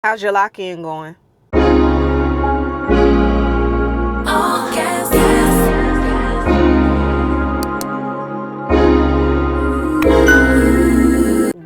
How's your lock-in going?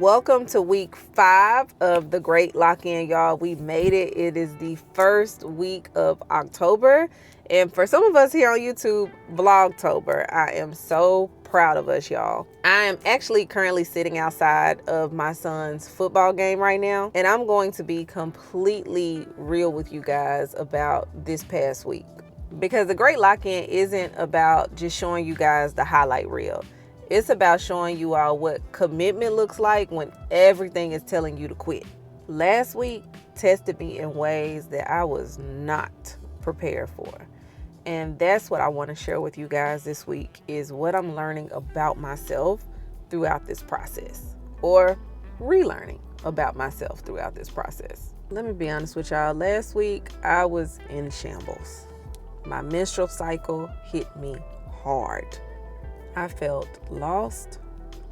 Welcome to week 5 of the Great Lock-In, y'all. We made it. It is the first week of October. And for some of us here on YouTube, Vlogtober. I am so proud of us, y'all. I am actually currently sitting outside of my son's football game right now. And I'm going to be completely real with you guys about this past week. Because the Great Lock-In isn't about just showing you guys the highlight reel. It's about showing you all what commitment looks like when everything is telling you to quit. Last week tested me in ways that I was not prepared for. And that's what I want to share with you guys this week, is what I'm learning about myself throughout this process, or relearning about myself throughout this process. Let me be honest with y'all. Last week I was in shambles. My menstrual cycle hit me hard. I felt lost,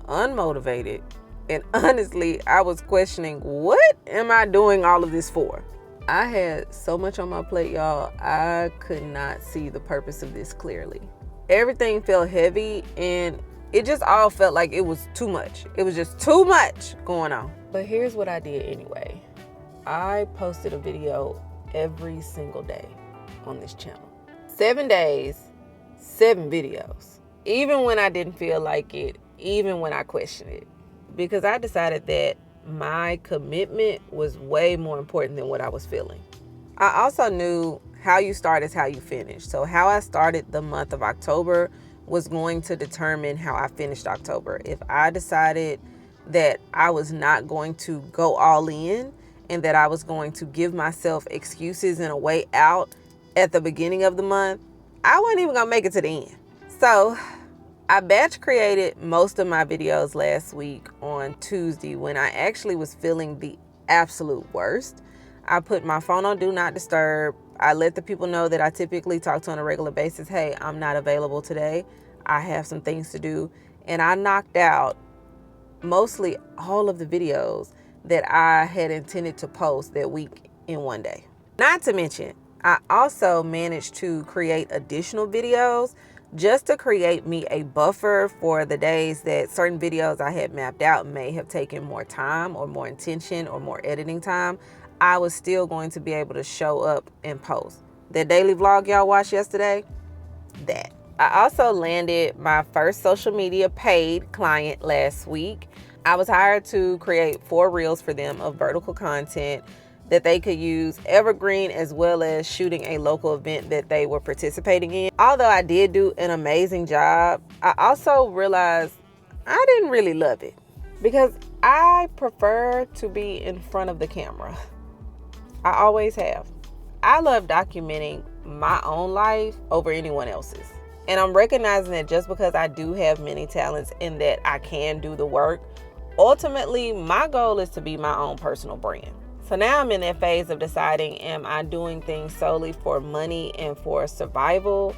unmotivated, and honestly, I was questioning, what am I doing all of this for? I had so much on my plate, y'all, I could not see the purpose of this clearly. Everything felt heavy, and it just all felt like it was too much. It was just too much going on. But here's what I did anyway. I posted a video every single day on this channel. 7 days, 7 videos. Even when I didn't feel like it, even when I questioned it. Because I decided that my commitment was way more important than what I was feeling. I also knew how you start is how you finish. So how I started the month of October was going to determine how I finished October. If I decided that I was not going to go all in and that I was going to give myself excuses and a way out at the beginning of the month, I wasn't even going to make it to the end. So I batch created most of my videos last week on Tuesday when I actually was feeling the absolute worst. I put my phone on Do Not Disturb. I let the people know that I typically talk to on a regular basis. Hey, I'm not available today. I have some things to do. And I knocked out mostly all of the videos that I had intended to post that week in one day. Not to mention, I also managed to create additional videos just to create me a buffer for the days that certain videos I had mapped out may have taken more time or more intention or more editing time. I was still going to be able to show up and post. The daily vlog y'all watched yesterday, that. I also landed my first social media paid client last week. I was hired to create 4 reels for them of vertical content that they could use evergreen, as well as shooting a local event that they were participating in. Although I did do an amazing job, I also realized I didn't really love it because I prefer to be in front of the camera. I always have. I love documenting my own life over anyone else's. And I'm recognizing that just because I do have many talents and that I can do the work, ultimately my goal is to be my own personal brand. So now I'm in that phase of deciding, am I doing things solely for money and for survival,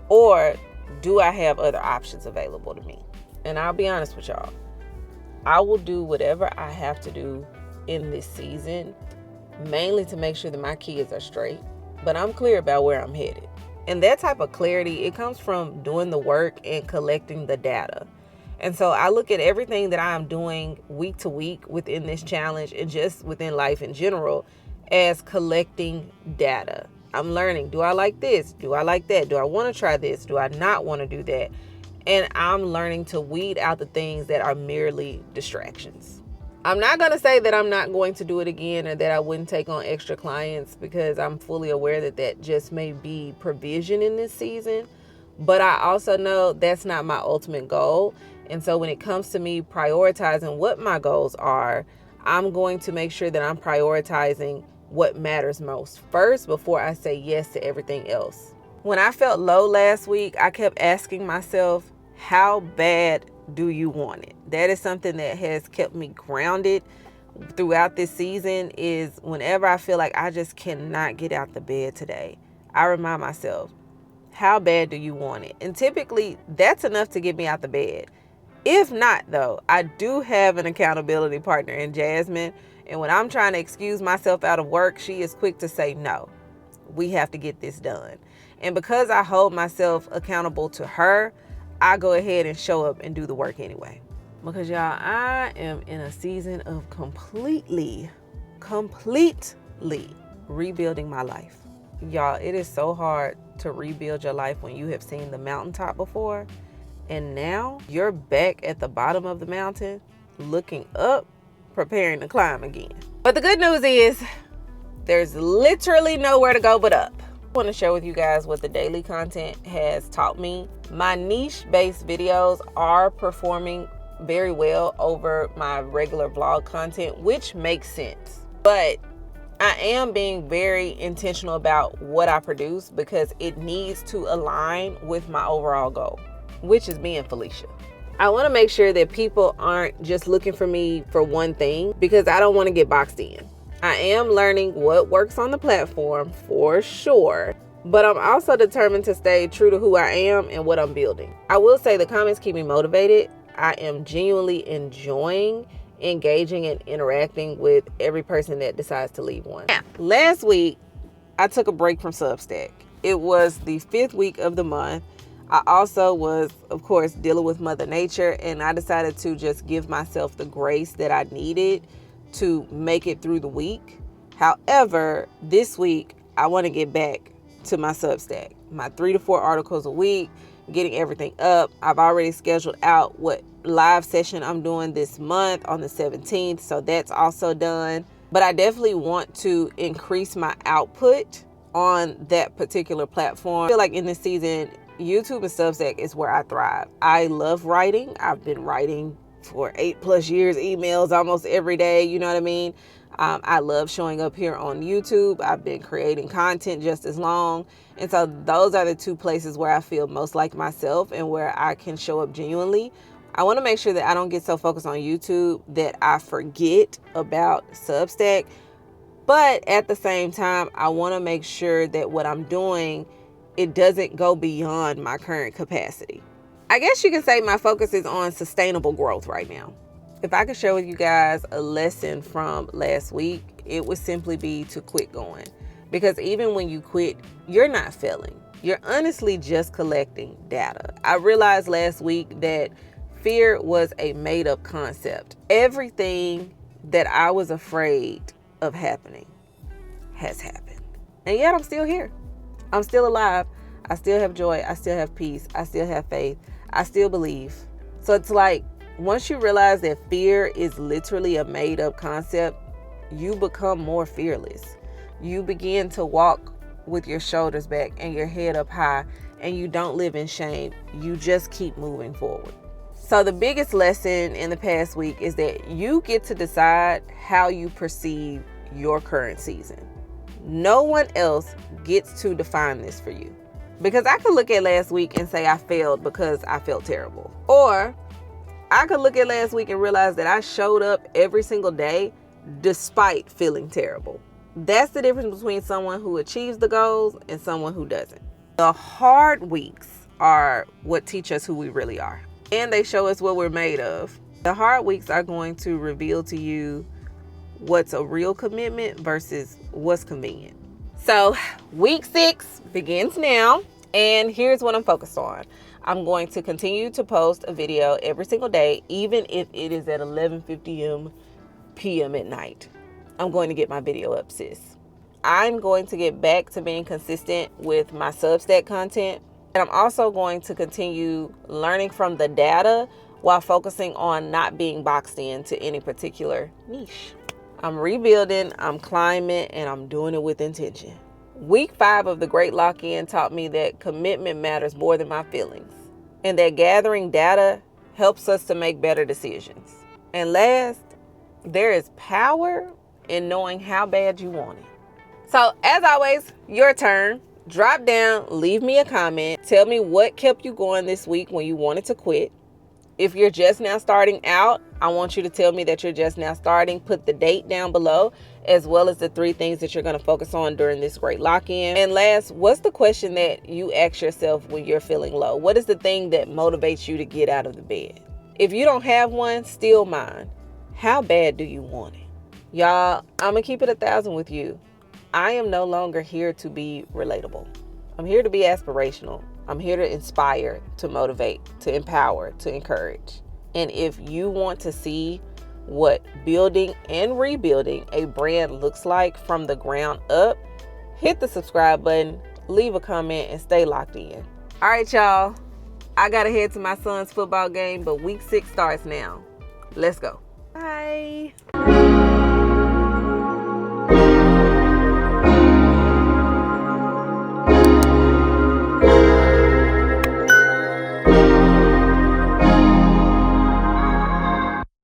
or do I have other options available to me? And I'll be honest with y'all, I will do whatever I have to do in this season, mainly to make sure that my kids are straight, but I'm clear about where I'm headed. And that type of clarity, it comes from doing the work and collecting the data. And so I look at everything that I'm doing week to week within this challenge and just within life in general as collecting data. I'm learning, do I like this? Do I like that? Do I want to try this? Do I not want to do that? And I'm learning to weed out the things that are merely distractions. I'm not going to say that I'm not going to do it again or that I wouldn't take on extra clients, because I'm fully aware that that just may be provision in this season. But I also know that's not my ultimate goal. And so when it comes to me prioritizing what my goals are, I'm going to make sure that I'm prioritizing what matters most first before I say yes to everything else. When I felt low last week, I kept asking myself, how bad do you want it? That is something that has kept me grounded throughout this season, is whenever I feel like I just cannot get out the bed today, I remind myself, how bad do you want it? And typically that's enough to get me out the bed. If not, though, I do have an accountability partner in Jasmine, And when I'm trying to excuse myself out of work, she is quick to say, no, we have to get this done. And because I hold myself accountable to her, I go ahead and show up and do the work anyway. Because y'all, I am in a season of completely rebuilding my life. Y'all, it is so hard to rebuild your life when you have seen the mountaintop before, and now you're back at the bottom of the mountain, looking up, preparing to climb again. But the good news is there's literally nowhere to go but up. I want to share with you guys what the daily content has taught me. My niche-based videos are performing very well over my regular vlog content, which makes sense. But I am being very intentional about what I produce because it needs to align with my overall goal, which is being Felicia. I want to make sure that people aren't just looking for me for one thing because I don't want to get boxed in. I am learning what works on the platform for sure, but I'm also determined to stay true to who I am and what I'm building. I will say the comments keep me motivated. I am genuinely enjoying engaging and interacting with every person that decides to leave one. Now, last week, I took a break from Substack. It was the 5th week of the month. I also was, of course, dealing with Mother Nature, and I decided to just give myself the grace that I needed to make it through the week. However, this week, I want to get back to my Substack, my 3 to 4 articles a week, getting everything up. I've already scheduled out what live session I'm doing this month on the 17th, so that's also done. But I definitely want to increase my output on that particular platform. I feel like in this season, YouTube and Substack is where I thrive. I love writing. I've been writing for 8+ years, emails almost every day, you know what I mean? I love showing up here on YouTube. I've been creating content just as long. And so those are the 2 places where I feel most like myself and where I can show up genuinely. I want to make sure that I don't get so focused on YouTube that I forget about Substack. But at the same time, I want to make sure that what I'm doing, it doesn't go beyond my current capacity. I guess you can say my focus is on sustainable growth right now. If I could share with you guys a lesson from last week, it would simply be to quit going. Because even when you quit, you're not failing. You're honestly just collecting data. I realized last week that fear was a made-up concept. Everything that I was afraid of happening has happened. And yet I'm still here. I'm still alive. I still have joy. I still have peace. I still have faith. I still believe. So it's like, once you realize that fear is literally a made-up concept, you become more fearless. You begin to walk with your shoulders back and your head up high, and you don't live in shame. You just keep moving forward. So the biggest lesson in the past week is that you get to decide how you perceive your current season. No one else gets to define this for you. Because I could look at last week and say I failed because I felt terrible. Or I could look at last week and realize that I showed up every single day despite feeling terrible. That's the difference between someone who achieves the goals and someone who doesn't. The hard weeks are what teach us who we really are. And they show us what we're made of. The hard weeks are going to reveal to you what's a real commitment versus what's convenient. So week 6 begins now, and here's what I'm focused on. I'm going to continue to post a video every single day, even if it is at 11:50 p.m. at night. I'm going to get my video up, sis. I'm going to get back to being consistent with my Substack content. And I'm also going to continue learning from the data while focusing on not being boxed into any particular niche. I'm rebuilding, I'm climbing, and I'm doing it with intention. Week 5 of the Great Lock-In taught me that commitment matters more than my feelings, and that gathering data helps us to make better decisions. And last, there is power in knowing how bad you want it. So as always, your turn. Drop down, leave me a comment. Tell me what kept you going this week when you wanted to quit. If you're just now starting out, I want you to tell me that you're just now starting. Put the date down below, as well as the 3 things that you're going to focus on during this great lock-in. And last, what's the question that you ask yourself when you're feeling low? What is the thing that motivates you to get out of the bed? If you don't have one, steal mine. How bad do you want it? Y'all, I'm going to keep it 1,000 with you. I am no longer here to be relatable. I'm here to be aspirational. I'm here to inspire, to motivate, to empower, to encourage. And if you want to see what building and rebuilding a brand looks like from the ground up, hit the subscribe button, leave a comment, and stay locked in. All right, y'all. I got to head to my son's football game, but week 6 starts now. Let's go. Bye.